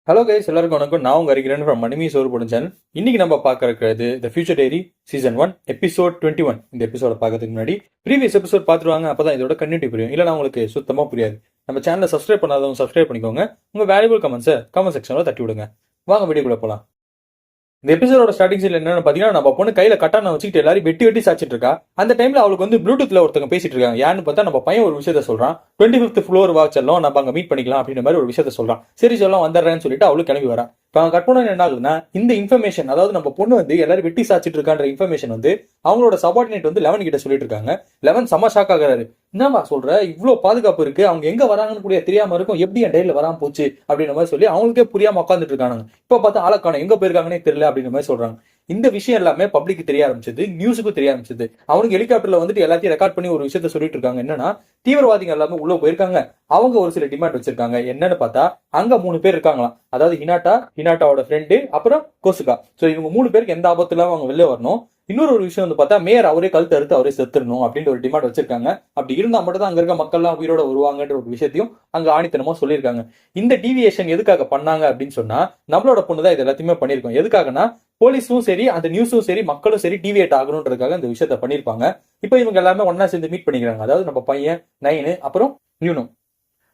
Hello guys, எல்லாருக்கும் வணக்கம். நான் உங்க அறிகிறேன் ஃப்ரம் மணிமி சோறு போடும் சேனல். இன்னைக்கு நம்ம பார்க்க இருக்கிறது the future diary season 1 episode 21. இந்த எபிசோட பார்க்கறதுக்கு முன்னாடி ப்ரீவியஸ் எபிசோட் பார்த்துருவாங்க. அப்பதான் இதோட கண்டினியூட்டி புரியும். இல்லைனா உங்களுக்கு சுத்தமா புரியாது. நம்ம சேனலை சப்ஸ்கிரைப் பண்ணாதவங்க சப்ஸ்கிரைப் பண்ணிக்கோங்க. உங்க வேல்யூபிள் கமெண்ட்ஸை கமெண்ட் செக்ஷன்ல தட்டி விடுங்க. வாங்க வீடியோக்குள்ள போலாம். இந்த எபிசோட ஸ்டார்டிங் சீன்ல என்னன்னு பாத்தீங்கன்னா, நம்ம பொண்ணு கையில கட்டான வச்சுக்கிட்டு எல்லாரும் வெட்டி வெட்டி சாச்சிட்டு இருக்கா. அந்த டைம்ல அவளுக்கு வந்து ப்ளூடூத்ல ஒருத்தங்க பேசிட்டு இருக்காங்க. யாருன்னு பார்த்தா நம்ம பையன் ஒரு விஷயத்த சொல்றான். 25th ஃப்ளோர் வாச்செல்லாம் நம்ம அங்க மீட் பண்ணிக்கலாம் அப்படின்ற மாதிரி ஒரு விஷயத்த சொல்றான். சரி சொல்லலாம் வந்துடுறேன்னு சொல்லிட்டு அவளும் கிளம்பி வரா. இப்போ அவங்க கட் பண்ண என்ன ஆகுதுன்னா, இந்த இன்ஃபர்மேஷன், அதாவது நம்ம பொண்ணு வந்து எல்லாரும் வெட்டி சாச்சிட்டு இருக்கான்ற இன்ஃபர்மேஷன் வந்து அவங்களோட சபார்டினேட் வந்து 11 கிட்ட சொல்லிட்டு இருக்காங்க. 11 செம ஷாக் ஆகுறாரு. என்னவா சொல்ற, இவ்வளவு பாதுகாப்பு இருக்கு, அவங்க எங்க வராங்கன்னு கூட தெரியாம இருக்கும், எப்படி என் டைல வராம போச்சு அப்படின்ற மாதிரி சொல்லி அவங்களுக்கே புரியாம உட்காந்துட்டு இருக்காங்க. இப்ப பார்த்தா ஆளக்கான எங்க போயிருக்காங்கன்னே தெரியல அப்படின்ற மாதிரி சொல்றாங்க. இந்த விஷயம் எல்லாமே பப்ளிக்கு தெரிய ஆரம்பிச்சது, நியூஸுக்கும் தெரிய ஆரம்பிச்சது. அவனுக்கு ஹெலிகாப்டர்ல வந்துட்டு எல்லாத்தையும் ரெக்கார்ட் பண்ணி ஒரு விஷயத்த சொல்லிட்டு இருக்காங்க. என்னன்னா, தீவிரவாதிகள் எல்லாமே உள்ள போயிருக்காங்க. அவங்க ஒரு சில டிமாண்ட் வச்சிருக்காங்க. என்னன்னு பார்த்தா, அங்க 3 பேர் இருக்காங்களாம். அதாவது ஹினாட்டாவோட ஃப்ரெண்டு, அப்புறம் கோசுகா. சோ இவங்க 3 பேருக்கு எந்த ஆபத்து இல்லாம அவங்க வெளில வரணும். இன்னொரு ஒரு விஷயம் வந்து பார்த்தா, மேயர் அவரே கழுத்து அறுத்து அவரே செத்துடணும் அப்படின்ற ஒரு டிமாண்ட் வச்சிருக்காங்க. அப்படி இருந்தா மட்டும் தான் அங்க இருக்க மக்கள் எல்லாம் உயிரோட வருவாங்கன்ற ஒரு விஷயத்தையும் அங்க ஆணித்தனமா சொல்லியிருக்காங்க. இந்த டிவியேஷன் எதுக்காக பண்ணாங்க அப்படின்னு சொன்னா, நம்மளோட பொண்ணு தான் இது எல்லாத்தையுமே பண்ணிருக்கோம். எதுக்காகனா, போலீஸும் சரி, அந்த நியூஸும் சரி, மக்களும் சரி டிவியேட் ஆகணுன்றதுக்காக இந்த விஷயத்த பண்ணிருப்பாங்க. இப்ப இவங்க எல்லாமே ஒன்னா சேர்ந்து மீட் பண்ணிக்கிறாங்க. அதாவது நம்ம பையன் நைனு, அப்புறம் யூனோ.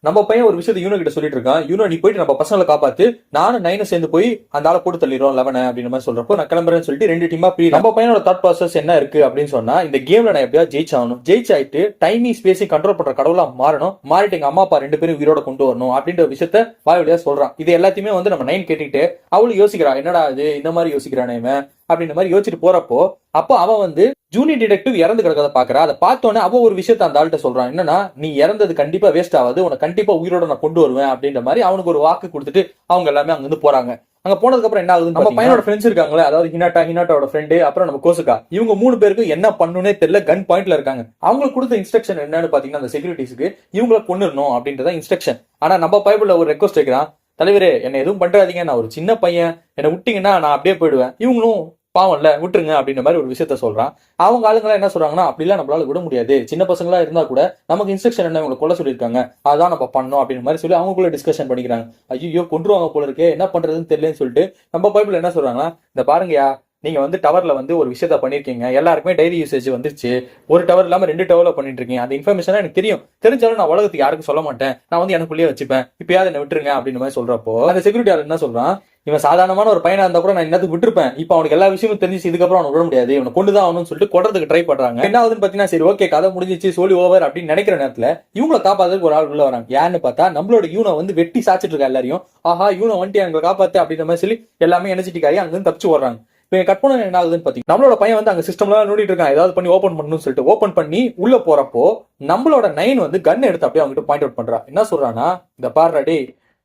நம்ம பையன் ஒரு விஷயத்த யூனோ கிட்ட சொல்லிட்டு இருக்கான். யூனோ, நீ போயிட்டு நம்ம பசங்களை காப்பாத்து, நானும் நைனும் சேர்ந்து போய் அந்த ஆளை போட்டு தள்ளிடுறோம் 11 அப்படின்னு மாதிரி சொல்றப்போ, நான் கிளம்புறேன்னு சொல்லிட்டு 2 டீமா பிரி. நம்ம பையனோட தாட் ப்ராசஸ் என்ன இருக்கு அப்படின்னு சொன்னா, இந்த கேம்ல நான் எப்படியா ஜெயிச்சாகணும், ஜெயிச்சாயிட்டு டைமிங் ஸ்பேஸையும் கண்ட்ரோல் பண்ற கடவுளா மாறணும், மாறிட்டு எங்க அம்மா அப்பா 2 பேரும் உயிரோட கொண்டு வரணும் அப்படின்ற விஷயத்த வாய் சொல்றான். இது எல்லாத்தையுமே வந்து நம்ம நைன் கேட்டுக்கிட்டு அவளும் யோசிக்கிறா, என்னடா இது இந்த மாதிரி யோசிக்கிறானே இவன் அப்படின்ற மாதிரி யோசிச்சுட்டு போறப்போ, அப்போ அவன் வந்து ஜூனியர் டிடெக்டிவ் இறந்து கிடக்கத பாக்குறா. அதை பார்த்தோன்னே அவ ஒரு விஷயத்த அந்த ஆள்கிட்ட சொல்றான். என்னன்னா, நீ இறந்தது கண்டிப்பா வேஸ்ட் ஆகாது, உனக்கு கண்டிப்பா உயிரோட நான் கொண்டு வருவேன் அப்படின்ற மாதிரி அவனுக்கு ஒரு வாக்கு கொடுத்துட்டு அவங்க எல்லாமே அங்க இருந்து போறாங்க. அங்க போனதுக்கு அப்புறம் என்ன ஆகுது, நம்ம பையனோட ஃப்ரெண்ட்ஸ் இருக்காங்களே, அதாவது ஹினாட்டாவோட ஃப்ரெண்டு, அப்புறம் நம்ம கோசுகா, இவங்க 3 பேருக்கு என்ன பண்ணுனே தெரியல, கன் பாயிண்ட்ல இருக்காங்க. அவங்களுக்கு கொடுத்த இன்ஸ்ட்ரக்ஷன் என்னன்னு பாத்தீங்கன்னா, அந்த செக்யூரிட்டிஸ்க்கு இவங்களை கொண்டுறணும் அப்படின்றத இன்ஸ்ட்ரக்ஷன். ஆனா நம்ம பைபிள்ல ஒரு ரெக்வஸ்ட் வைக்கிறான், தலைவரே என்ன எதுவும் பண்றாதீங்க, நான் ஒரு சின்ன பையன், என்னை விட்டீங்கன்னா நான் அப்படியே போயிடுவேன், இவங்களும் பாவம் இல்ல விட்டுருங்க அப்படின்ற மாதிரி ஒரு விஷயத்த சொல்றான். அவங்க ஆளுங்களா என்ன சொல்றாங்கன்னா, அப்படிலாம் நம்மளால விட முடியாது, சின்ன பசங்களா இருந்தா கூட நமக்கு இன்ஸ்ட்ரக்ஷன் என்ன இவங்களை கொல்ல சொல்லியிருக்காங்க, அதான் நம்ம பண்ணோம் அப்படின்ற மாதிரி சொல்லி அவங்களுக்குள்ள டிஸ்கஷன் பண்ணிக்கிறாங்க. ஐயோ கொண்டுருவாங்க போல இருக்கே, என்ன பண்றதுன்னு தெரியலன்னு சொல்லிட்டு நம்ம பைபிள் என்ன சொல்றாங்கன்னா, இந்த பாருங்கயா, நீங்க வந்து டவர்ல வந்து ஒரு விஷயத்த பண்ணிருக்கீங்க, எல்லாருக்குமே டைரி யூசேஜ் வந்துருச்சு, ஒரு டவர் இல்லாம 2 டவர்ல பண்ணிட்டு இருக்கீங்க, அந்த இன்ஃபர்மேஷன் எனக்கு தெரியும், தெரிஞ்சாலும் நான் உலகத்துக்கு யாருக்கும் சொல்ல மாட்டேன், நான் வந்து எனக்குள்ளேயே வச்சுப்பேன், இப்பயாவது என்ன விட்டுருங்க அப்படின்ற மாதிரி சொல்றப்போ, அந்த செக்யூரிட்டி ஆள் என்ன சொல்றான், இவன் சாதாரணமான ஒரு பையனா இருந்தா கூட நான் என்னத்துக்கு விட்டுருப்பேன், இப்போ அவனுக்கு எல்லா விஷயமும் தெரிஞ்சு இதுக்கப்புறம் அவனை விட முடியாது, இவனை கொண்டுதான் ஆகணும்னு சொல்லிட்டு கொடறதுக்கு ட்ரை பண்றாங்க. என்ன ஆகுதுன்னு பாத்தீங்கன்னா, சரி ஓகே கதை முடிஞ்சிச்சு சொல்லி ஓவர் அப்படின்னு நினைக்கிற நேரத்துல இவங்களை காப்பாத்துறதுக்கு ஒரு ஆள் உள்ள வராங்க. யாருன்னு பார்த்தா, நம்மளோட யூனோ வந்து வெட்டி சாச்சிட்டு இருக்கா எல்லாரையும். ஆஹா, யூனோ வந்துட்டு எங்களை காப்பாத்து அப்படின்ற மாதிரி சொல்லி எல்லாமே எனர்ஜெட்டிக் ஆகி அங்கிருந்து தப்பிச்சு வர்றாங்க. இப்போ கட் பண்ண என்ன ஆகுதுன்னு பாத்தீங்கன்னா, நம்மளோட பையன் வந்து அங்க சிஸ்டம்லாம் நோண்டிட்டு இருக்கான், ஏதாவது பண்ணி ஓபன் பண்ணணும்னு சொல்லிட்டு ஓபன் பண்ணி உள்ள போறப்போ, நம்மளோட நைன் வந்து கன் எடுத்து அப்படியே அவங்ககிட்ட பாயிண்ட் அவுட் பண்றா. என்ன சொல்றானா, இந்த பாருடா,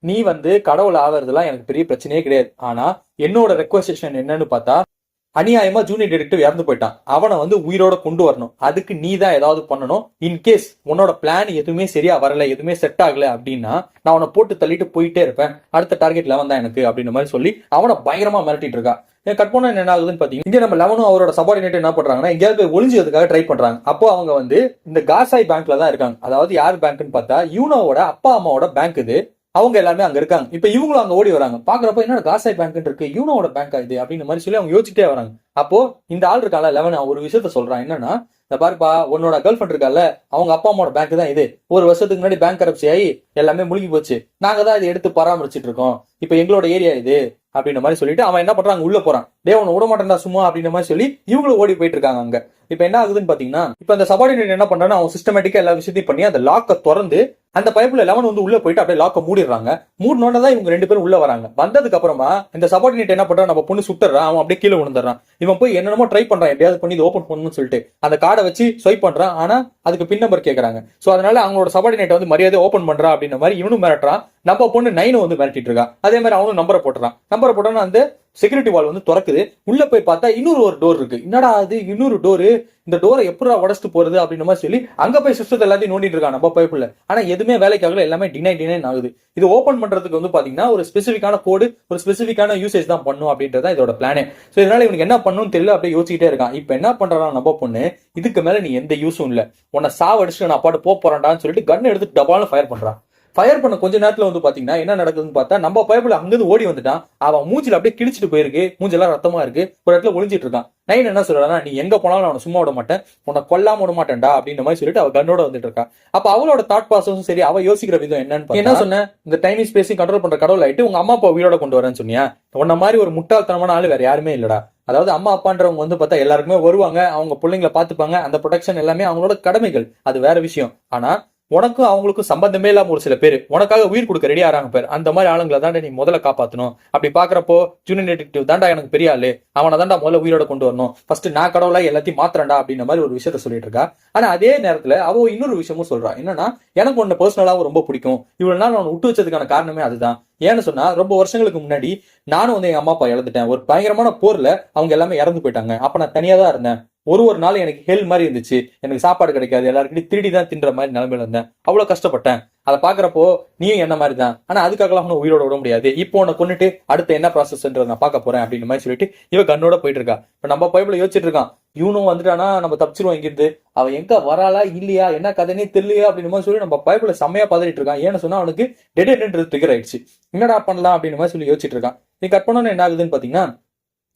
நீ வந்து கடவுள் ஆவறதுலாம் எனக்கு பெரிய பிரச்சனையே கிடையாது, ஆனா என்னோட ரெக்வஸ்டேஷன் என்னன்னு பார்த்தா, அநியாயமா ஜூனியர் டிடெக்டிவ் இறந்து போயிட்டான், அவனை வந்து உயிரோட கொண்டு வரணும், அதுக்கு நீ தான் ஏதாவது பண்ணணும். இன்கேஸ் உன்னோட பிளான் எதுவுமே சரியா வரல, எதுவுமே செட் ஆகல அப்படின்னா நான் அவனை போட்டு தள்ளிட்டு போயிட்டே இருப்பேன், அடுத்த டார்கெட் 11 தான் எனக்கு அப்படின்ற மாதிரி சொல்லி அவனை பயங்கரமா மிரட்டிட்டு இருக்கா. கட் பண்ண என்ன ஆகுதுன்னு பாத்தீங்கன்னா, இங்க நம்ம 11 அவரோட சபார்டினேட் என்ன பண்றாங்கன்னா, எங்கேயாவது போய் ஒளிஞ்சதுக்காக ட்ரை பண்றாங்க. அப்போ அவங்க வந்து இந்த காசாய் பேங்க்ல தான் இருக்காங்க. அதாவது யார் பேங்க்னு பார்த்தா, யூனோவோட அப்பா அம்மாவோட பேங்க் இது. அவங்க எல்லாமே அங்க இருக்காங்க. இப்ப இவங்களும் அங்க ஓடி வராங்க. பாக்குறப்ப என்ன காசாய் பேங்க் இருக்கு, யூனோவோட பேங்க் இது அப்படின்ற மாதிரி சொல்லி அவங்க யோசிச்சுட்டே வராங்க. அப்போ இந்த ஆள் இருக்கால 11 ஒரு விஷயத்த சொல்றான். என்னன்னா, இந்த பாருப்பா, உன்னோட கேர்ள் ஃபிரெண்ட் இருக்கால, அவங்க அப்பா அம்மாவோட பேங்க் தான் இது, ஒரு வருஷத்துக்கு முன்னாடி பேங்க் கரப்சி ஆகி எல்லாமே முழுகி போச்சு, நாங்க தான் இதை எடுத்து பராமரிச்சுட்டு இருக்கோம், இப்ப எங்களோட ஏரியா இது அப்படின்ற மாதிரி சொல்லிட்டு அவன் என்ன பண்றாங்க, உள்ள போறான். டே அவனை விட மாட்டேன்டா சும்மா அப்படின்ற மாதிரி சொல்லி இவங்களும் ஓடி போயிட்டு இருக்காங்க அங்க. இப்ப என்ன ஆகுதுன்னு பாத்தீங்கன்னா, இப்ப அந்த சபார்டினேட் என்ன பண்றான்னா, அவன் சிஸ்டமேட்டிக்கா எல்லா விஷயத்தையும் பண்ணி அந்த லாக்கை திறந்து அந்த பைப்ல 11 வந்து உள்ள போயிட்டு அப்படியே லாக்கை மூடிடுறாங்க. மூடினோட தான் இவங்க 2 பேரும் உள்ள வராங்க. வந்ததுக்கு அப்புறமா இந்த சபார்டினேட் என்ன பண்றான், நம்ம பொண்ணு சுட்டுறான், அவன் அப்படியே கீழே விழுந்துறான். இவன் போய் என்னென்னமோ ட்ரை பண்றான், எப்படியாவது பண்ணி இது ஓபன் பண்ணணும்னு சொல்லிட்டு அந்த கார்டை வச்சு ஸ்வைப் பண்றான். ஆனா அதுக்கு பின் நம்பர் கேட்கறாங்க. சோ அதனால அவங்களோட சபார்டினேட் வந்து மரியாதை ஓபன் பண்றா அப்படின்ற மாதிரி இவனும் மிரட்டுறான். நம்ம பொண்ணு 9 வந்து மிரட்டிட்டு இருக்கா. அதே மாதிரி அவனும் நம்பரை போட்டுறான். அந்த செக்யூரிட்டி வால் வந்து திறக்குது. உள்ள போய் பார்த்தா இன்னொரு ஒரு டோர் இருக்கு. என்னடா அது இன்னொரு டோரு, இந்த டோரை எப்படா உடச்சிட்டு போறது அப்படின்ற மாதிரி சொல்லி அங்க போய் சிஸ்டத்தை எல்லாத்தையும் நோண்டிட்டு இருக்கான் நம்ம பைப்புல. ஆனா எதுவுமே வேலைக்காகல, எல்லாமே டினைன் ஆகுது. இது ஓபன் பண்றதுக்கு வந்து பாத்தீங்கன்னா ஒரு ஸ்பெசிபிக்கான கோடு, ஒரு ஸ்பெசிபிக்கான யூசேஜ் தான் பண்ணும் அப்படின்றத இதோட பிளானே. சோ இதனால இவனுக்கு என்ன பண்ணணும்னு தெரியல, அப்படியே யோசிச்சுட்டே இருக்கான். இப்ப என்ன பண்றான் நம்ம பொண்ணு, இதுக்கு மேல நீ எந்த யூஸும் இல்ல, உன்னை சாவடிச்சுட்டு நான் பாட்டு போறான்டான்னு சொல்லிட்டு கன் எடுத்து டபால்னு ஃபயர் பண்றான். ஃபயர் பண்ண கொஞ்ச நேரத்துல வந்து பாத்தீங்கன்னா என்ன நடக்குதுன்னு பார்த்தா நம்ம பைபிள் அங்கிருந்து ஓடி வந்துட்டான். அவன் மூஞ்சில அப்படியே கிழிச்சிட்டு போயிருக்கு, மூஞ்செல்லாம் ரத்தமா இருக்கு, ஒரு இடத்துல ஒளிஞ்சிட்டு இருக்கான். நைன் என்ன சொல்றானா, நீ எங்க போனாலும் அவனை சும்மா விட மாட்டேன், உன்னை கொல்லாம விட மாட்டேன்டா அப்படின்ற மாதிரி சொல்லிட்டு அவ கண்ணோட வந்துட்டு இருக்கா. அப்ப அவளோட தாட் ப்ராசஸும் சரி, அவ யோசிக்கிற விதம் என்னன்னு என்ன சொன்ன, இந்த டைம் ஸ்பேஸையும் கண்ட்ரோல் பண்ற கடவுள் ஆயிட்டு உங்க அம்மா அப்பா உயிரோட கொண்டு வரேன்னு சொன்னியா, உன்ன மாதிரி ஒரு முட்டாள்தனமான ஆளு வேற யாருமே இல்லடா. அதாவது அம்மா அப்பான்றவங்க வந்து பார்த்தா எல்லாருக்குமே வருவாங்க, அவங்க பிள்ளைங்களை பாத்துப்பாங்க, அந்த ப்ரொடெக்ஷன் எல்லாமே அவங்களோட கடமைகள், அது வேற விஷயம். ஆனா உனக்கும் அவங்களுக்கும் சம்பந்தமே இல்லாம ஒரு சில பேர் உனக்காக உயிர் கொடுக்க ரெடி ஆறாங்க பேர், அந்த மாதிரி ஆளுங்களை தாண்டா நீ முதல்ல காப்பாற்றணும். அப்படி பாக்குறப்போ ஜூனியர் டிடெக்டிவ் தாண்டா எனக்கு பெரிய ஆளு, அவனை தாண்டா முதல்ல உயிரோட கொண்டு வரணும், ஃபர்ஸ்ட் நான் கடவுளா எல்லாத்தையும் மாத்திரண்டா அப்படின்ற மாதிரி ஒரு விஷயத்த சொல்லிட்டு இருக்கா. ஆனா அதே நேரத்துல அவ இன்னொரு விஷயமும் சொல்றா, என்னன்னா எனக்கு ஒன்னு பர்சனலாவும் ரொம்ப பிடிக்கும், இவ்வளவு நாள் நான் விட்டு வச்சதுக்கான காரணமே அதுதான். ஏன்னு சொன்னா ரொம்ப வருஷங்களுக்கு முன்னாடி நானும் வந்து எங்க அம்மா அப்பா இழந்துட்டேன், ஒரு பயங்கரமான போர்ல அவங்க எல்லாமே இறந்து போயிட்டாங்க. அப்ப நான் தனியா தான் இருந்தேன், ஒரு நாள் எனக்கு ஹெல் மாதிரி இருந்துச்சு, எனக்கு சாப்பாடு கிடைக்காது, எல்லாருக்கிட்டையும் திருடி தான் தின்ற மாதிரி நிலைமையில இருந்தேன், அவ்வளவு கஷ்டப்பட்டேன். அதை பாக்குறப்போ நீயும் என்ன மாதிரி தான், ஆனா அதுக்காகலாம் உயிரோட விட முடியாது, இப்போ உன்னை கொண்டுட்டு அடுத்த என்ன ப்ராசஸ்ன்றத நான் பார்க்க போறேன் அப்படின்ற மாதிரி சொல்லிட்டு இவ கண்ணோட போயிட்டு இருக்கா. இப்ப நம்ம பைபிள யோசிச்சுட்டு இருக்கான், இவனும் வந்துட்டானா நம்ம தப்பிச்சிருவோம் இங்கிருந்து, அவ எங்க வராளா இல்லையா என்ன கதைனே தெரியலையா அப்படின்ற மாதிரி சொல்லி நம்ம பைபிள செம்மையா பதறிட்டு இருக்கான். ஏன்னு சொன்னா அவனுக்கு டெட் ட்ரிகர் ஆயிடுச்சு, என்னடா பண்ணலாம் அப்படின்ற மாதிரி சொல்லி யோசிச்சுட்டு இருக்கான். நீ கட் பண்ணோன்னு என்ன ஆகுதுன்னு பாத்தீங்கன்னா,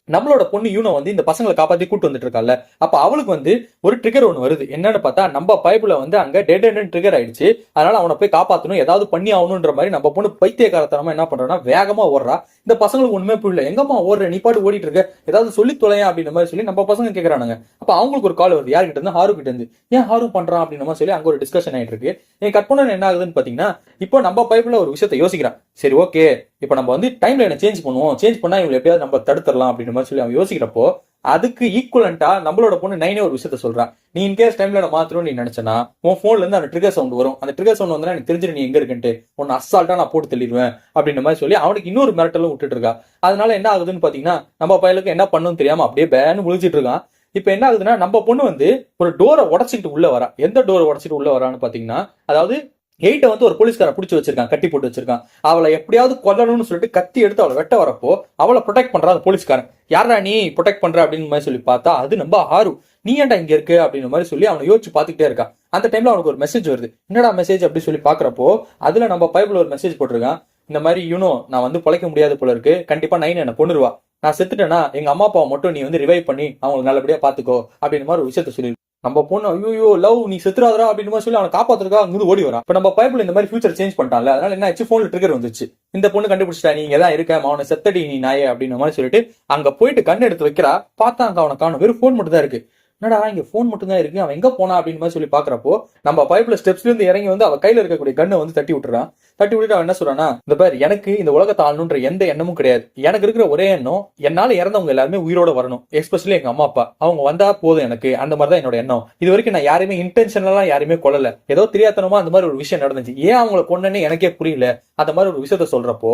நம்மளோட பொண்ணு யூனோ வந்து இந்த பசங்களை காப்பாத்தி கூட்டு வந்துட்டு இருக்கால, அப்ப அவளுக்கு வந்து ஒரு ட்ரிகர் ஒன்று வருது. என்னன்னு பார்த்தா நம்ம பைபிள வந்து அங்க டெட் ட்ரிகர் ஆயிடுச்சு, அதனால அவனை போய் காப்பாற்றணும், ஏதாவது பண்ணி ஆகணும்ன்ற மாதிரி நம்ம பொண்ணு பைத்தியக்காரத்தனமா என்ன பண்றான்னா வேகமா ஓடுறா. இந்த பசங்களுக்கு ஒண்ணுமே புரியல, எங்கம்மா ஓடுற, நீ பாட்டு ஓடிட்டு இருக்க, ஏதாவது சொல்லி தொலையா அப்படின்ற மாதிரி சொல்லி நம்ம பசங்க கேட்கறானுங்க. அப்ப அவங்களுக்கு ஒரு கால் வருது, யார்கிட்ட இருந்து, ஹாரு கிட்ட இருந்து. ஏன் ஹாரு பண்றான் அப்படின்ற மாதிரி சொல்லி அங்க ஒரு டிஸ்கஷன் ஆயிட்டு இருக்கு. என் கட் பண்ண என்ன ஆகுதுன்னு பாத்தீங்கன்னா, இப்போ நம்ம பைபிள்ல ஒரு விஷயத்த யோசிக்கிறான். சரி ஓகே, இப்ப நம்ம வந்து டைம் லைனை சேஞ்ச் பண்ணுவோம், சேஞ்ச் பண்ணா இவங்க எப்படியாவது நம்ம தடுத்துடலாம் அப்படின்ற மாதிரி சொல்லி அவன் யோசிக்கிறப்போ, அதுக்கு ஈக்குவலண்டா நம்மளோட பொண்ணு நைனே ஒரு விஷயத்த சொல்றான். நீ இன்கேஸ் டைம்ல மாத்தணும் நீ நினைச்சனா, உன் போன்ல இருந்து அந்த ட்ரிகர் சவுண்ட் வரும், அந்த ட்ரிகர் சவுண்ட் வந்தா எனக்கு தெரிஞ்சிரு நீ எங்க இருக்குன்ட்டு, உன்னை அசால்ட்டா நான் போட்டு தள்ளிடுவேன் அப்படின்ற மாதிரி சொல்லி அவனுக்கு இன்னொரு மிரட்டலும் விட்டுட்டு இருக்கா. அதனால என்ன ஆகுதுன்னு பாத்தீங்கன்னா, நம்ம பையலுக்கு என்ன பண்ணணும்னு தெரியாம அப்படியே பேன்னு முழிச்சிட்டு இருக்கான். இப்ப என்ன ஆகுதுன்னா, நம்ம பொண்ணு வந்து ஒரு டோரை உடச்சிட்டு உள்ள வரா. எந்த டோரை உடச்சிட்டு உள்ள வரான்னு பாத்தீங்கன்னா, அதாவது 8 வந்து ஒரு போலீஸ்கார பிடிச்சி வச்சிருக்கான், கட்டி போட்டு வச்சிருக்கான். அவளை எப்படியாவது கொல்லணும்னு சொல்லிட்டு கத்தி எடுத்து அவளை வெட்ட வரப்போ அவளை ப்ரொடெக்ட் பண்றா அந்த போலீஸ்காரன். யாரா நீ ப்ரொடெக்ட் பண்ற அப்படின்னு மாதிரி சொல்லி பார்த்தா அது நம்ம ஆரு. நீ ஏன்டா இங்க இருக்கு அப்படின்ற மாதிரி சொல்லி அவனை யோசிச்சு பாத்துக்கிட்டே இருக்கான். அந்த டைம்ல அவனுக்கு ஒரு மெசேஜ் வருது. என்னடா மெசேஜ் அப்படி சொல்லி பாக்குறப்போ அதுல நம்ம பைபிள் ஒரு மெசேஜ் போட்டிருக்கான். இந்த மாதிரி யூனோ நான் வந்து பிழைக்க முடியாது போல இருக்கு, கண்டிப்பா நைன் என்ன கொண்டுருவா, நான் செத்துட்டேன்னா எங்க அம்மா அப்பாவை மட்டும் நீ வந்து ரிவைவ் பண்ணி அவங்களுக்கு நல்லபடியா பாத்துக்கோ அப்படின்ற மாதிரி ஒரு விஷயத்த சொல்லி நம்ம பொண்ணு ஐயோ லவ் நீ செத்துறாதரா அப்படின்னு மாதிரி சொல்லி அவனை காப்பாத்துறதுக்காக அங்கிருந்து ஓடி வரா. இப்ப நம்ம பைபிள் இந்த மாதிரி ஃபியூச்சர் சேஞ்ச் பண்ணிட்டான்ல, அதனால என்ன ஆச்சு, போன்ல ட்ரிகர் வந்துச்சு. இந்த பொண்ணு கண்டுபிடிச்சிட்டா, நீ இங்கதான் இருக்க, அவனை செத்தடி நீ நாயே அப்படின்ற மாதிரி சொல்லிட்டு அங்க போயிட்டு கண் எடுத்து வைக்கிறா. பார்த்தா அங்க அவனை காணும், வெறும் போன் மட்டும் தான் இருக்கு. என்னடா இங்க போன் மட்டும் தான் இருக்கு, அவன் எங்க போனா அப்படின்னு மாதிரி சொல்லி பாக்குறப்போ நம்ம பைப்ல ஸ்டெப்ஸ்ல இருந்து இறங்கி வந்து அவ கையில இருக்கக்கூடிய கண்ணை வந்து தட்டி விட்டுறான். தட்டி விட்டுட்டு அவன் என்ன சொல்றானா, இந்த பேர் எனக்கு இந்த உலகத்தை ஆளணுன்ற எந்த எண்ணமும் கிடையாது, எனக்கு இருக்கிற ஒரே எண்ணம் என்னால இறந்தவங்க எல்லாருமே உயிரோட வரணும், எஸ்பெஷலி எங்க அம்மா அப்பா, அவங்க வந்தா போதும் எனக்கு, அந்த மாதிரி தான் என்னோட எண்ணம். இது வரைக்கும் நான் யாருமே இன்டென்ஷனலா யாருமே கொல்லல, ஏதோ தெரியாதனமா அந்த மாதிரி ஒரு விஷயம் நடந்துச்சு, ஏன் அவங்களை கொன்னே எனக்கே புரியல, அந்த மாதிரி ஒரு விஷயத்த சொல்றப்போ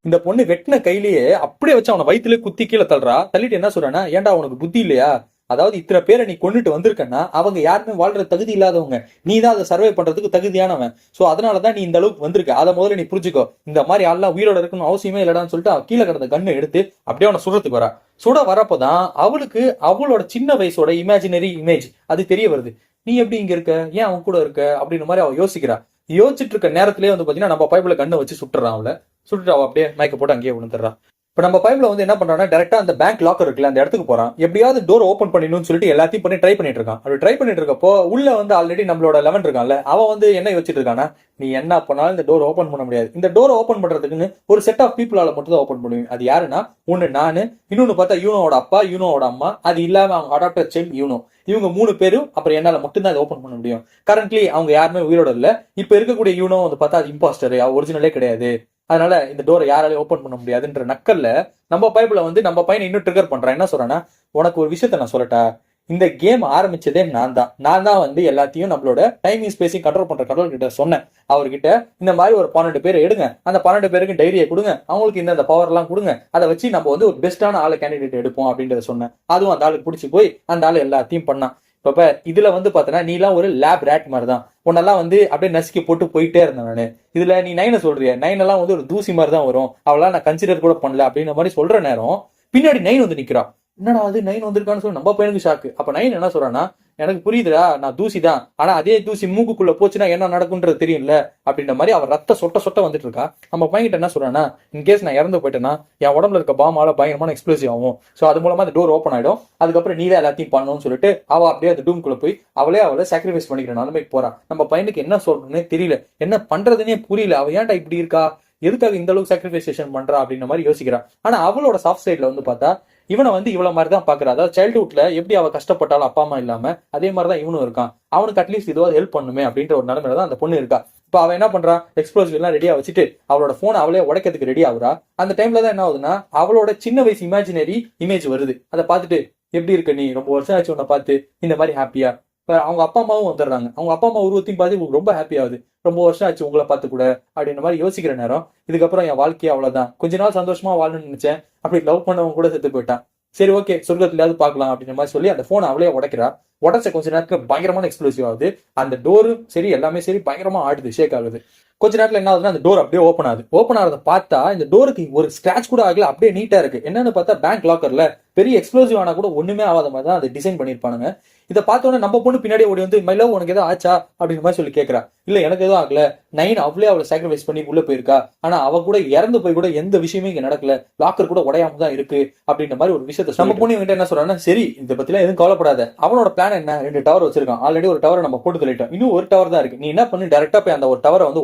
இந்த பொண்ணு வெட்டின கையிலேயே அப்படியே வச்சு அவனை வயிற்றுல குத்தி கீழே தள்ளுறா. தள்ளிட்டு என்ன சொல்றானா, ஏன்டா உனக்கு புத்தி இல்லையா, அதாவது இத்தனை பேரை நீ கொண்டுட்டு வந்திருக்கன்னா அவங்க யாருமே வாழ்ற தகுதி இல்லாதவங்க, நீ தான் அதை சர்வை பண்றதுக்கு தகுதியானவன், சோ அதனாலதான் நீ இந்த அளவுக்கு வந்திருக்க, அதை முதல்ல நீ புரிஞ்சுக்கோ, இந்த மாதிரி ஆள்லாம் உயிரோட இருக்கணும் அவசியமே இல்லடான்னு சொல்லிட்டு அவன் கீழே கிடந்த கண்ணை எடுத்து அப்படியே அவனை சுடுறதுக்கு வரா. சுட வரப்போதான் அவளுக்கு அவளோட சின்ன வயசோட இமேஜினரி இமேஜ் அது தெரிய வருது. நீ எப்படி இங்க இருக்க, ஏன் அவன் கூட இருக்க அப்படின்ற மாதிரி அவ யோசிக்கிறா. யோசிச்சுட்டு இருக்க நேரத்திலேயே வந்து பாத்தீங்கன்னா நம்ம பைபிள கண்ணை வச்சு சுட்டுறான். அவளை சுட்டுட்டு அவ அப்படியே மயக்க போட்டு அங்கேயே விழுந்துடுறான். இப்ப நம்ம பைப்ல வந்து என்ன பண்றான்னா, டேரக்டா அந்த பேங்க் லாக்கர் இருக்குல்ல அந்த இடத்துக்கு போறான். எப்படியாவது டோர் ஓப்பன் பண்ணணும்னு சொல்லிட்டு எல்லாத்தையும் பண்ணி ட்ரை பண்ணிட்டு இருக்கான். அப்படி ட்ரை பண்ணிட்டு இருக்கப்போ உள்ள வந்து ஆல்ரெடி நம்மளோட 11 இருக்கான்ல, அவன் வந்து என்ன யோசிச்சுட்டு இருக்கானா, நீ என்ன பண்ணாலும் இந்த டோர் ஓப்பன் பண்ண முடியாது, இந்த டோர் ஓப்பன் பண்றதுக்குன்னு ஒரு செட் ஆஃப் பீப்புளால மட்டும் தான் ஓப்பன் பண்ணுவேன். அது யாருன்னா, ஒன்னு நானு, இன்னொன்னு பார்த்தா யூனோட அப்பா, யூனோட அம்மா, அது இல்லாம அவங்க அடாப்டர் சைல்ட் யூனோ, இவங்க 3 பேரும் அப்புறம் என்னால மட்டும்தான் அதை ஓப்பன் பண்ண முடியும். கரண்ட்லி அவங்க யாருமே உயிரோட இல்ல. இப்ப இருக்கக்கூடிய யூனோ வந்து பார்த்தா அது இம்பாஸ்டர், ஒரிஜினலே கிடையாது, அதனால இந்த டோரை யாராலையும் ஓப்பன் பண்ண முடியாதுன்ற நக்கல்ல நம்ம பைபிள வந்து நம்ம பையனை இன்னும் ட்ரிகர் பண்றான். என்ன சொல்றான்னா, உனக்கு ஒரு விஷயத்த நான் சொல்லட்டா, இந்த கேம் ஆரம்பிச்சதே நான் தான் வந்து எல்லாத்தையும் நம்மளோட டைமிங் ஸ்பேஸையும் கண்ட்ரோல் பண்ற கடவுள் கிட்ட சொன்னேன். அவர்கிட்ட இந்த மாதிரி ஒரு 12 பேர் எடுங்க, அந்த 12 பேருக்கு டைரியை கொடுங்க, அவங்களுக்கு இந்த பவர் எல்லாம் கொடுங்க, அதை வச்சு நம்ம வந்து ஒரு பெஸ்டான ஆளு கேண்டிடேட் எடுப்போம் அப்படின்றத சொன்னேன். அதுவும் அந்த ஆளுக்கு பிடிச்சி போய் அந்த ஆளு எல்லாத்தையும் பண்ணான். இப்ப இதுல வந்து பாத்தீங்கன்னா நீ எல்லாம் ஒரு லேப் ரேட் மாதிரி தான், உன்னெல்லாம் வந்து அப்படியே நசுக்கி போட்டு போயிட்டே இருந்தேன் நானு. இதுல நீ நைனை சொல்றிய, நைன் எல்லாம் வந்து ஒரு தூசி மாதிரி தான் வரும், அவளாம் நான் கன்சிடர் கூட பண்ணல அப்படின்ற மாதிரி சொல்ற நேரம் பின்னாடி நைன் வந்து நிக்கிறா. என்னடா அது நைன் வந்திருக்கான்னு சொல்லி நம்ம பையனுக்கு ஷாக்கு. அப்ப நைன் என்ன சொல்றான்னா, எனக்கு புரியுதுடா, நான் தூசி தான், ஆனா அதே தூசி மூக்குக்குள்ள போச்சுன்னா என்ன நடக்கும்ன்றது தெரியும்ல அப்படின்ற மாதிரி அவர் ரத்த சொட்ட சொட்ட வந்துட்டு இருக்கா. நம்ம பையன்கிட்ட என்ன சொல்றான்னா, இன்கேஸ் நான் இறந்து போயிட்டேன்னா என் உடம்புல இருக்க பாமால பயங்கரமான எக்ஸ்ப்ளோசிவ் ஆகும், ஸோ அது மூலமா அந்த டோர் ஓப்பன் ஆயிடும், அதுக்கப்புறம் நீதான் எல்லாத்தையும் பண்ணணும்னு சொல்லிட்டு அவ அப்படியே அந்த டூம்குள்ள போய் அவளை சாக்ரிஃபைஸ் பண்ணிக்கிற நிலைமைக்கு போறா. நம்ம பையனுக்கு என்ன சொல்றதுன்னே தெரியல, என்ன பண்றதுன்னே புரியல. அவ ஏன்டா இப்படி இருக்கா, எதுக்காக இந்த அளவுக்கு சாக்ரிஃபைசேஷன் பண்றா அப்படின்ற மாதிரி யோசிக்கிறான். ஆனா அவளோட சாஃப்ட் சைட்ல வந்து பார்த்தா இவனை வந்து இவ்வளவு மாதிரி தான் பாக்குறா. அதாவது சைல்ட்ஹுட்ல எப்படி அவ கஷ்டப்பட்டாலும் அப்பா அம்மா இல்லாம அதே மாதிரிதான் இவனும் இருக்கான். அவனுக்கு அட்லீஸ்ட் இதுவாது ஹெல்ப் பண்ணுமே அப்படின்ற ஒரு நிலைமையில தான் அந்த பொண்ணு இருக்கா. இப்ப அவன் என்ன பண்றான், எக்ஸ்ப்ளோசிவ் எல்லாம் ரெடியா வச்சுட்டு அவளோட போனை அவளே உடைக்கிறதுக்கு ரெடி ஆகுறா. அந்த டைம்ல தான் என்ன ஆகுதுன்னா, அவளோட சின்ன வயசு இமேஜினரி இமேஜ் வருது. அதை பார்த்துட்டு எப்படி இருக்க நீ, ரொம்ப வருஷம் ஆச்சு உன்னை பார்த்து, இந்த மாதிரி ஹாப்பியா. அவங்க அப்பா அம்மாவும் வந்துடுறாங்க. அவங்க அப்பா அம்மா உருவத்தையும் பார்த்து ரொம்ப ஹாப்பி ஆகுது. ரொம்ப வருஷம் ஆச்சு உங்களை பார்த்து கூட அப்படின்ற மாதிரி யோசிக்கிற நேரம், இதுக்கப்புறம் என் வாழ்க்கையே அவ்வளவுதான், கொஞ்ச நாள் சந்தோஷமா வாழணும்னு நினைச்சேன், அப்படி லவ் பண்ணவங்க கூட செத்து போயிட்டான், சரி ஓகே சொர்க்கத்திலாவது பார்க்கலாம் அப்படின்ற மாதிரி சொல்லி அந்த போனை அவளே உடைக்கிறா. உடச்ச கொஞ்ச நேரத்துல பயங்கரமான எக்ஸ்ப்ளோசிவ் ஆகுது. அந்த டோரும் சரி எல்லாமே சரி பயங்கரமா ஆடுது, ஷேக் ஆகுது. கொஞ்ச நேரத்துல என்ன ஆகுதுன்னா, அந்த டோர் அப்படியே ஓப்பன் ஆகுது. ஓப்பன் ஆகிறத பார்த்தா இந்த டோருக்கு ஒரு ஸ்கிராச் கூட ஆகல, அப்படியே நீட்டா இருக்கு. என்னன்னு பார்த்தா பேங்க் லாக்கர்ல பெரிய எக்ஸ்ப்ளோசிவ் ஆனா கூட ஒண்ணுமே ஆகாத மாதிரி தான் அதை டிசைன் பண்ணிருப்பானுங்க. இதை பார்த்தோன்னே நம்ம பொண்ணு பின்னாடி ஓடி வந்து மை லவ் உனக்கு ஏதாவது ஆச்சா அப்படின்ற மாதிரி சொல்லி கேட்கறா. இல்ல எனக்கு எதுவும் ஆகல, நைன் அவளை சாக்ரிஃபைஸ் பண்ணி உள்ள போயிருக்கா, ஆனா அவ கூட இறந்து போய் கூட எந்த விஷயமே இங்க நடக்கல, லாக்கர் கூட உடையாம தான் இருக்கு அப்படின்ற மாதிரி ஒரு விஷயத்த நம்ம பொண்ணு இவங்க என்ன சொல்றாங்கன்னா, சரி இதை பத்திலாம் எதுவும் கவலைப்படாத, அவனோட பிளான் என்ன, 2 டவர் வச்சிருக்கான், ஆல்ரெடி ஒரு டவரை நம்ம போட்டு தள்ளிட்டோம், இன்னும் ஒரு டவர் தான் இருக்கு, நீ என்ன பண்ணி டைரக்டா போய் அந்த ஒரு டவரை வந்து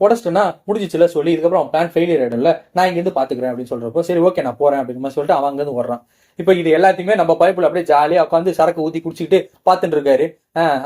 உடச்சிட்டுனா முடிஞ்சிச்சுல சொல்லி, இதுக்கப்புறம் அவன் பிளான் ஃபெயிலியர் ஆயிடும்ல, நான் இங்க இருந்து பாத்துக்கிறேன் அப்படின்னு சொல்றப்போ சரி ஓகே நான் போறேன் அப்படின்னு மாதிரி சொல்லிட்டு அவன் அங்க இருந்து வர்றான். இப்ப இது எல்லாத்தையுமே நம்ம பைப்புல அப்படியே ஜாலியா உட்காந்து சரக்கு ஊத்தி குடிச்சுக்கிட்டு பாத்துட்டு இருக்காரு.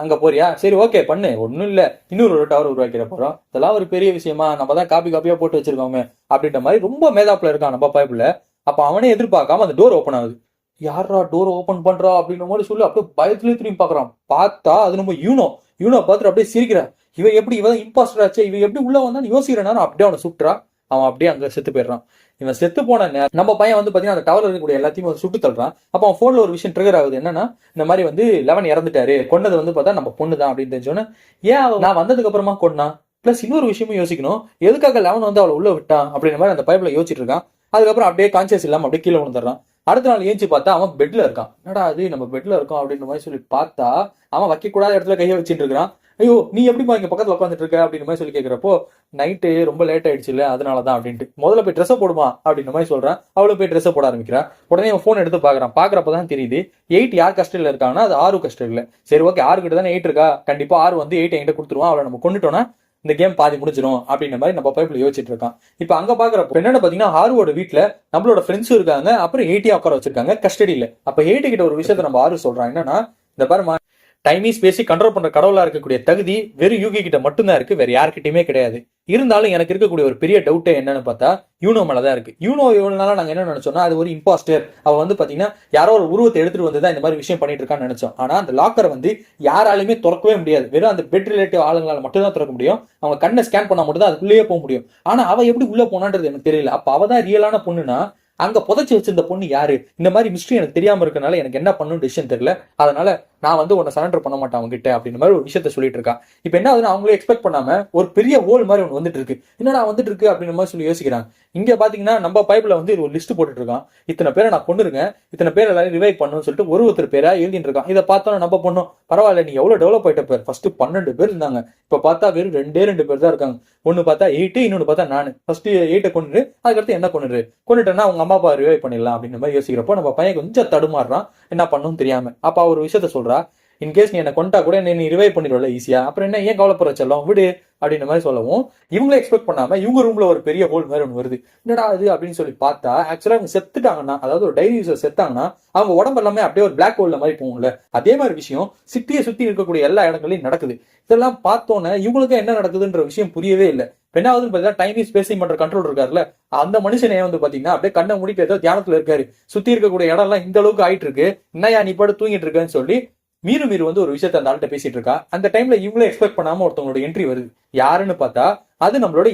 அங்க போறியா, சரி ஓகே பண்ணு, ஒன்னும் இல்ல, இன்னொரு ஒரு டவர் உருவாக்கிற போறோம், இதெல்லாம் ஒரு பெரிய விஷயமா, நம்ம தான் காப்பியா போட்டு வச்சிருக்கோமே அப்படின்ற மாதிரி ரொம்ப மேதாப்புல இருக்கான் நம்ம பைப்புல. அப்ப அவனே எதிர்பார்க்காம அந்த டோர் ஓப்பன் ஆகுது. யாரா டோர் ஓப்பன் பண்றா அப்படின்ற மாதிரி சொல்லி அப்படியே பயத்துலயே திரும்பி பாக்குறான். பார்த்தா அது நம்ம யூனோ பார்த்துட்டு அப்படியே சிரிக்கிறா. இவன் எப்படி, இவன் இம்பாஸ்டர் ஆச்சு, இவன் எப்படி உள்ள வந்தான்னு யோசிக்கிறேன். அப்படியே அவனை சுட்டுறா. அவன் அப்படியே அங்க செத்து போயிடுறான். இவன் செத்து போன நம்ம பையன் வந்து பாத்தீங்கன்னா அந்த டவர்ல இருக்கக்கூடிய எல்லாத்தையும் சுட்டு தள்ளுறான். அப்ப அவன் போன்ல ஒரு விஷயம் ட்ரிகர் ஆகுது. என்னன்னா, இந்த மாதிரி வந்து 11 இறந்துட்டாரு, கொண்டது வந்து பார்த்தா நம்ம பொண்ணு தான் அப்படின்னு தெரிஞ்சோன்னு, ஏன் நான் வந்ததுக்கு அப்புறமா கொண்டா, பிளஸ் இன்னொரு விஷயமும் யோசிக்கணும், எதுக்காக 11 வந்து அவளை உள்ள விட்டான் அப்படின்ற மாதிரி அந்த பைப்ல யோசிச்சுட்டு இருக்கான். அதுக்கப்புறம் அப்படியே கான்சியஸ் இல்லாம அப்படியே கீழே விழுந்துடுறான். அடுத்த நாள் ஏஞ்சி பார்த்தா அவன் பெட்ல இருக்கான். என்னடா அது நம்ம பெட்ல இருக்கோம் அப்படின்ற மாதிரி சொல்லி பார்த்தா அவன் வைக்கக்கூடாத இடத்துல கையை வச்சுட்டு இருக்கான். ஐயோ நீ எப்படிமா இங்க பக்கத்துல உட்காந்துட்டு இருக்க அப்படின்னு மாதிரி சொல்லி கேட்கிறப்போ, நைட்டு ரொம்ப லேட் ஆயிடுச்சு இல்ல அதனாலதான் அப்படின்ட்டு, முதல்ல போய் ட்ரெஸ் போடுமா அப்படின்ற மாதிரி சொல்றான். அவளை போய் ட்ரெஸ் போட ஆரம்பிக்கிறான். உடனே அவன் போன் எடுத்து பாக்குறான். பாக்குறப்பதான் தெரியுது 8 யார் கஸ்டடியில இருக்காங்கன்னா அது 6 கஸ்டடியில. சரி ஓகே 6 கிட்ட தானே 8 இருக்கா, கண்டிப்பா 6 வந்து 8 என்கிட்ட கொடுத்துருவான், அவளை நம்ம கொண்டுட்டோம்னா இந்த கேம் பாதி முடிச்சிடும் அப்படின்ற மாதிரி நம்ம பைப்ல யோசிச்சுட்டு இருக்கான். இப்ப அங்க பாக்குறப்ப என்னன்னு பாத்தீங்கன்னா, ஆறுவோட வீட்டுல நம்மளோட ஃப்ரெண்ட்ஸும் இருக்காங்க, அப்புறம் 8 உட்கார வச்சிருக்காங்க கஸ்டடியில. அப்ப 8 கிட்ட ஒரு விஷயத்த நம்ம 6 சொல்றான். என்னன்னா, இந்த பாருமா, டைம் ஸ்பேஸை கண்ட்ரோல் பண்ற கடவுளா இருக்கக்கூடிய தகுதி வெறும் யூகி கிட்ட மட்டும்தான் இருக்கு, வேற யார்கிட்டயுமே கிடையாது. இருந்தாலும் எனக்கு இருக்கக்கூடிய ஒரு பெரிய டவுட்டே என்னன்னு பார்த்தா யூனோ மேலதான் இருக்கு. யூனோ எவ்வளவு நாளா நாங்க என்ன நினைச்சோம்னா, அது ஒரு இம்பாஸ்டர், அவ வந்து பாத்தீங்கன்னா யாரோ ஒரு உருவத்தை எடுத்துட்டு வந்துதான் இந்த மாதிரி விஷயம் பண்ணிட்டு இருக்கான்னு நினைச்சோம். ஆனா அந்த லாக்கரை வந்து யாராலுமே திறக்கவே முடியாது, வெறும் அந்த பெட் ரிலேட்டிவ் ஆளுங்களால மட்டும் தான் திறக்க முடியும். அவங்க கண்ணை ஸ்கேன் பண்ணா மட்டும் தான் அதுக்குள்ளேயே போக முடியும். ஆனா அவ எப்படி உள்ள போனான்றது எனக்கு தெரியல. அப்ப அவதான் ரியலான பொண்ணுனா அங்க புதைச்சு வச்சிருந்த பொண்ணு யாரு? இந்த மாதிரி மிஸ்ட்ரி எனக்கு தெரியாம இருக்கனால எனக்கு என்ன பண்ணணும் டிசிஷன் தெரியல. அதனால நான் வந்து உன்னை சரண்டர் பண்ண மாட்டேன் அவங்க கிட்ட அப்படின்ற மாதிரி ஒரு விஷயத்த சொல்லிட்டு இருக்கா. இப்ப என்ன ஆகுதுன்னா, அவங்களே எக்ஸ்பெக்ட் பண்ணாம ஒரு பெரிய ஹோல் மாதிரி ஒன்று வந்துட்டு இருக்கு. என்னடா வந்துட்டு இருக்கு அப்படின்ற மாதிரி சொல்லி யோசிக்கிறாங்க. இங்க பாத்தீங்கன்னா நம்ம பைப்ல வந்து ஒரு லிஸ்ட் போட்டுட்டு இருக்கான். இத்தனை பேரை நான் கொண்டுருக்கேன், இத்தனை பேர் எல்லாரும் ரிவைவ் பண்ணணும்னு சொல்லிட்டு ஒருத்தர் பேரா எழுதிட்டு இருக்கான். இதை பார்த்தோன்னா நம்ம பொண்ணும் பரவாயில்ல, நீ எவ்வளவு டெவலப் ஆயிட்ட பேர், ஃபர்ஸ்ட் 12 பேர் இருந்தாங்க, இப்ப பார்த்தா வெறும் 2 பேர் தான் இருக்காங்க. ஒன்னு பார்த்தா 8, இன்னொன்னு பார்த்தா நான். ஃபர்ஸ்ட் 8 கொண்டு அதுக்கடுத்து என்ன கொண்டுட்டேன்னா அவங்க அம்மா அப்பா ரிவைவ் பண்ணிடலாம் அப்படின்ற மாதிரி யோசிக்கிறப்போ நம்ம பையன் கொஞ்சம் தடுமாறுறான், என்ன பண்ணணும்னு தெரியாம. அப்ப ஒரு விஷயத்த சொல்றா, இன்கேஸ் நீ என்ன கொண்டா கூட நீ ரிவைவ் பண்ணிடுவல ஈஸியா, அப்புறம் என்ன ஏன் கவலைப்படுற செல்லம் விடு அப்படின்ற மாதிரி சொல்லவும், இவங்களே எக்ஸ்பெக்ட் பண்ணாம இவங்க ரூம்ல ஒரு பெரிய ஹோல் மாதிரி ஒன்று வருது. என்னடா அது அப்படின்னு சொல்லி பார்த்தா, ஆக்சுவலா அவங்க செத்துட்டாங்கன்னா, அதாவது ஒரு டைரி யூசர் செத்தாங்கன்னா அவங்க உடம்பு எல்லாமே அப்படியே ஒரு பிளாக் ஹோல்ல மாதிரி போகும்ல, அதே மாதிரி விஷயம் சிட்டியை சுத்தி இருக்கக்கூடிய எல்லா இடங்களையும் நடக்குது. இதெல்லாம் பார்த்தோன்னே இவங்களுக்கு என்ன நடக்குதுன்ற விஷயம் புரியவே இல்லை. ரெண்டாவது பார்த்தீங்கன்னா டைம் ஸ்பேசிங் பண்ற கண்ட்ரோல் இருக்காருல்ல, அந்த மனுஷனே வந்து பாத்தீங்கன்னா அப்படியே கண்ணை மூடிட்டு ஏதோ தியானத்துல இருக்காரு. சுத்தி இருக்கக்கூடிய இடம் எல்லாம் இந்த அளவுக்கு ஆயிட்டு இருக்கு, என்னையா நீ பாட்டு தூங்கிட்டு இருக்கேன்னு சொல்லி மீறு வந்து ஒரு விஷயத்த அந்த ஆள்கிட்ட பேசிட்டு இருக்கா. அந்த டைம்ல இவங்களே எக்ஸ்பெக்ட் பண்ணாம ஒருத்தவங்களோட என்ட்ரி வருது. யாருன்னு பார்த்தா அது நம்மளோட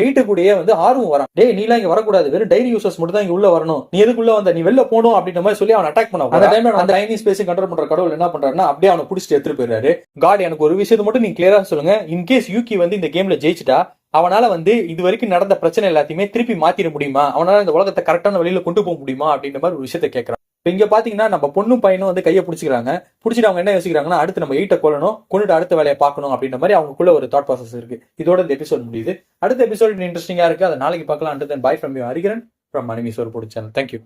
8 கூடயே வந்து 6 வரான். டேய் நீலாம் இங்க வரக்கூடாது, வெறும் டைரி யூசர்ஸ் மட்டும் தான் இங்க உள்ள வரணும், நீ எதுக்குள்ள வந்த, நீ வெளில போகணும் அப்படின்ற மாதிரி சொல்லி அவன் அட்டாக் பண்ண. அந்த டைம்ல அந்த டைனி ஸ்பேஸ் கண்ட்ரோல் பண்ற கடவுள் என்ன பண்றாருன்னா, அப்படியே அவனை பிடிச்சிட்டு எடுத்துட்டு போயிடுறாரு. காட் எனக்கு ஒரு விஷயத்தை மட்டும் நீங்க கிளியரா சொல்லுங்க, இன்கேஸ் யூகி வந்து இந்த கேம்ல ஜெயிச்சுட்டா அவனால வந்து இது வரைக்கும் நடந்த பிரச்சனை எல்லாத்தையுமே திருப்பி மாத்திர முடியுமா, அவனால இந்த உலகத்தை கரெக்டான வழியில கொண்டு போக முடியுமா அப்படின்ற மாதிரி ஒரு விஷயத்த கேட்கறான். இப்போ இங்க பாத்தீங்கன்னா நம்ம பொண்ணும் பையனும் வந்து கையை பிடிச்சிக்கிறாங்க. பிடிச்சிட்டு அவங்க என்ன யோசிக்கிறாங்கன்னா, அடுத்து நம்ம 8 கொல்லணும், கொண்டுட்டு அடுத்த வேலையை பார்க்கணும் அப்படின்ற மாதிரி அவங்களுக்குள்ள ஒரு தாட் ப்ராசஸ் இருக்கு. இதோட இந்த எபிசோட் முடியுது. அடுத்த எபிசோட் இன்ட்ரெஸ்டிங்கா இருக்கு, அதை நாளைக்கு பார்க்கலாம். And then bye from you Hariharan from Manimi சோறு போடு சேனல். தேங்க்யூ.